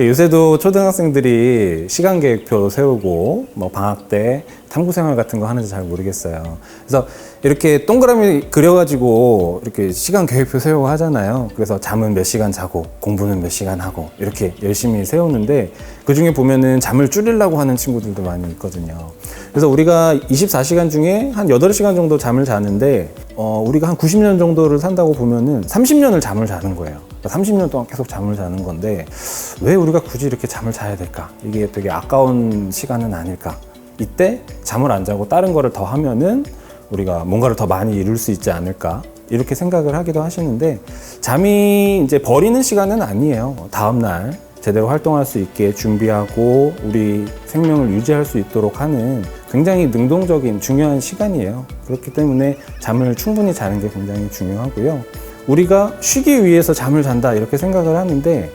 요새도 초등학생들이 시간 계획표 세우고 뭐 방학 때 탐구 생활 같은 거 하는지 잘 모르겠어요. 그래서 이렇게 동그라미 그려가지고 이렇게 시간 계획표 세우고 하잖아요. 그래서 잠은 몇 시간 자고 공부는 몇 시간 하고 이렇게 열심히 세우는데 그 중에 보면은 잠을 줄이려고 하는 친구들도 많이 있거든요. 그래서 우리가 24시간 중에 한 8시간 정도 잠을 자는데 우리가 한 90년 정도를 산다고 보면은 30년을 잠을 자는 거예요. 30년 동안 계속 잠을 자는 건데 왜 우리가 굳이 이렇게 잠을 자야 될까? 이게 되게 아까운 시간은 아닐까? 이때 잠을 안 자고 다른 거를 더 하면은 우리가 뭔가를 더 많이 이룰 수 있지 않을까? 이렇게 생각을 하기도 하시는데 잠이 이제 버리는 시간은 아니에요. 다음날 제대로 활동할 수 있게 준비하고 우리 생명을 유지할 수 있도록 하는 굉장히 능동적인 중요한 시간이에요. 그렇기 때문에 잠을 충분히 자는 게 굉장히 중요하고요. 우리가 쉬기 위해서 잠을 잔다 이렇게 생각을 하는데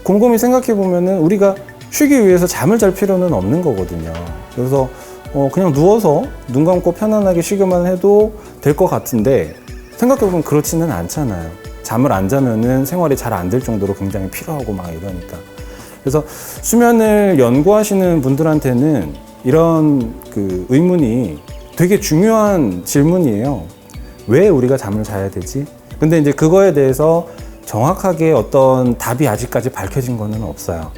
곰곰이 생각해 보면은 우리가 쉬기 위해서 잠을 잘 필요는 없는 거거든요. 그래서 그냥 누워서 눈 감고 편안하게 쉬기만 해도 될 것 같은데 생각해 보면 그렇지는 않잖아요. 잠을 안 자면은 생활이 잘 안 될 정도로 굉장히 피로하고 막 이러니까. 그래서 수면을 연구하시는 분들한테는 이런 그 의문이 되게 중요한 질문이에요. 왜 우리가 잠을 자야 되지? 근데 이제 그거에 대해서 정확하게 어떤 답이 아직까지 밝혀진 거는 없어요.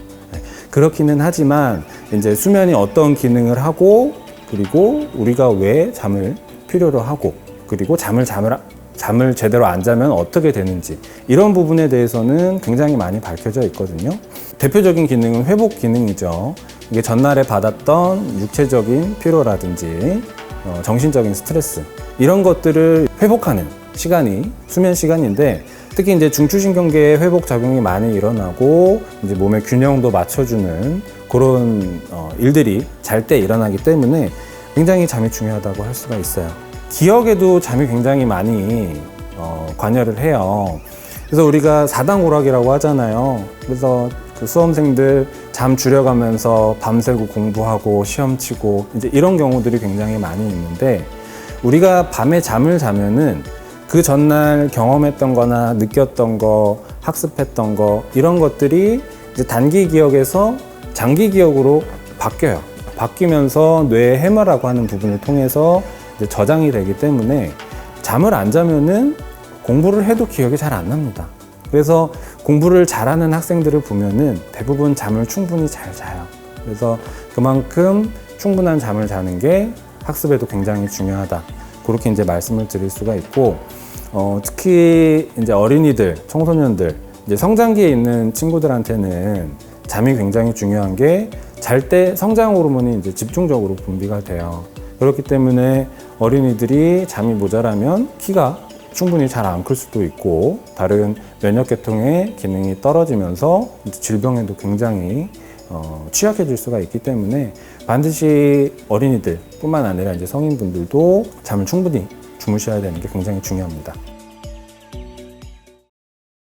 그렇기는 하지만 이제 수면이 어떤 기능을 하고 그리고 우리가 왜 잠을 필요로 하고 그리고 잠을 제대로 안 자면 어떻게 되는지 이런 부분에 대해서는 굉장히 많이 밝혀져 있거든요. 대표적인 기능은 회복 기능이죠. 이게 전날에 받았던 육체적인 피로라든지 정신적인 스트레스 이런 것들을 회복하는 시간이 수면 시간인데 특히 이제 중추신경계의 회복 작용이 많이 일어나고 이제 몸의 균형도 맞춰주는 그런 일들이 잘 때 일어나기 때문에 굉장히 잠이 중요하다고 할 수가 있어요. 기억에도 잠이 굉장히 많이 관여를 해요. 그래서 우리가 사당오락이라고 하잖아요. 그래서 그 수험생들 잠 줄여가면서 밤새고 공부하고 시험 치고 이제 이런 경우들이 굉장히 많이 있는데 우리가 밤에 잠을 자면은 그 전날 경험했던 거나 느꼈던 거, 학습했던 거 이런 것들이 이제 단기 기억에서 장기 기억으로 바뀌어요. 바뀌면서 뇌의 해마라고 하는 부분을 통해서 이제 저장이 되기 때문에 잠을 안 자면은 공부를 해도 기억이 잘 안 납니다. 그래서 공부를 잘하는 학생들을 보면은 대부분 잠을 충분히 잘 자요. 그래서 그만큼 충분한 잠을 자는 게 학습에도 굉장히 중요하다. 그렇게 이제 말씀을 드릴 수가 있고, 특히 이제 어린이들, 청소년들, 이제 성장기에 있는 친구들한테는 잠이 굉장히 중요한 게 잘 때 성장 호르몬이 이제 집중적으로 분비가 돼요. 그렇기 때문에 어린이들이 잠이 모자라면 키가 충분히 잘 안 클 수도 있고 다른 면역계통의 기능이 떨어지면서 질병에도 굉장히 취약해질 수가 있기 때문에 반드시 어린이들 뿐만 아니라 이제 성인분들도 잠을 충분히 주무셔야 되는 게 굉장히 중요합니다.